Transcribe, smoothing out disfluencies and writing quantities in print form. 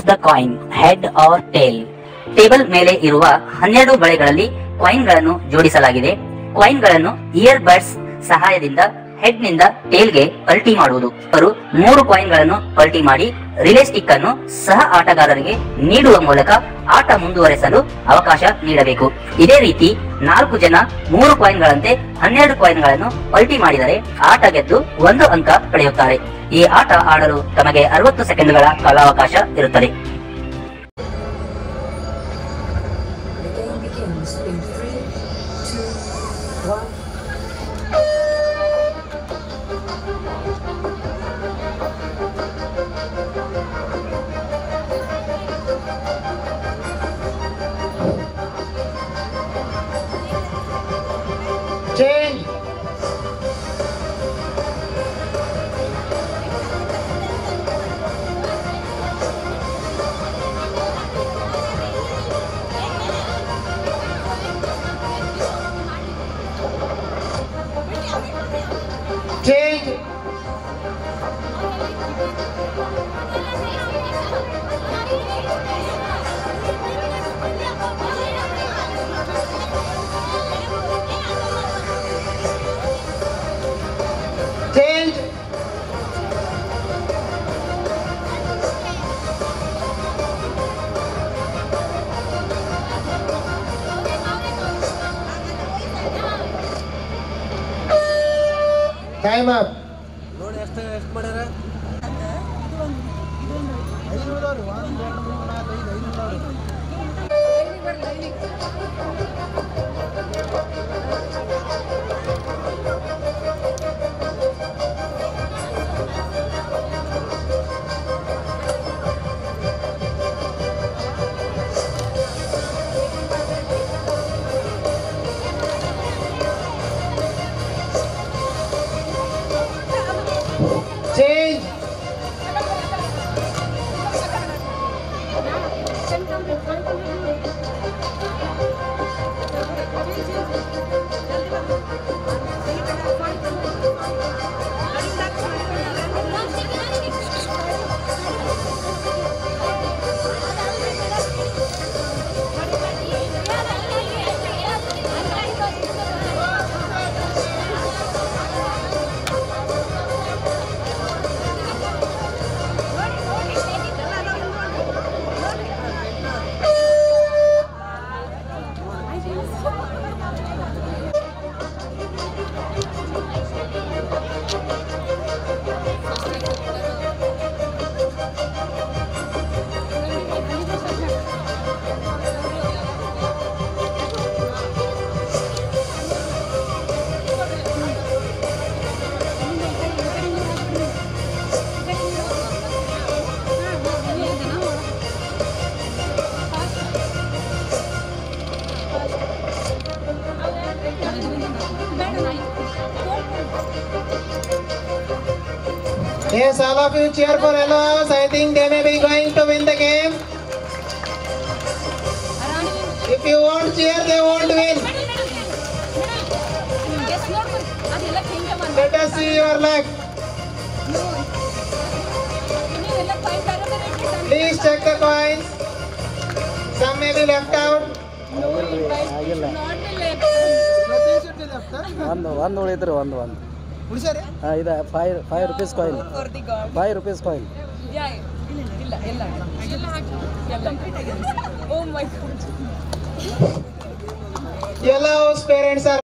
The coin, head or tail. Table ಮೇಲೆ ಇರುವ 12 ಬಳೆಗಳಲ್ಲಿ ಕಾಯಿನ್ ಗಳನ್ನು ಜೋಡಿಸಲಾಗಿದೆ. ಕಾಯಿನ್ ಗಳನ್ನು ಇಯರ್ ಬಡ್ಸ್ ಸಹಾಯದಿಂದ ಹೆಡ್ ನಿಂದ ಟೇಲ್ ಗೆ ಪಲ್ಟಿ ಮಾಡುವುದು. ಅವರು 3 ಕಾಯಿನ್ ಗಳನ್ನು ಪಲ್ಟಿ ಮಾಡಿ ರಿಲೇ ಸ್ಟಿಕ್ ಅನ್ನು ಸಹ ಆಟಗಾರರಿಗೆ ನೀಡುವ ಮೂಲಕ ಆಟ ಮುಂದುವರೆಸಲು ಅವಕಾಶ ನೀಡಬೇಕು. ಇದೇ ರೀತಿ 4 ಜನ 3 ಕಾಯಿನ್ ಗಳಂತೆ 12 ಕಾಯಿನ್ ಗಳನ್ನು ಪಲ್ಟಿ ಮಾಡಿದರೆ ಆಟ ಗೆದ್ದು 1 ಅಂಕ ಪಡೆಯುತ್ತಾರೆ. ಈ ಆಟ ಆಡಲು ತಮಗೆ 60 ಸೆಕೆಂಡ್ಗಳ ಕಾಲಾವಕಾಶ ಇರುತ್ತದೆ. Change. Change. Change. Time up. ನೋಡಿ ಎಷ್ಟು ಮಾಡ್ಯಾರ? 500 Change. Yes, all of you cheer for Elos. I think they may be going to win the game. If you won't cheer, they won't win. Let us see your luck. Please check the coins. Some may be left out. ಒಂದು ಉಳಿದ್ರೆ ಒಂದು ಇದು 5 rupees coin. 5 rupees coin. Yellow's parents are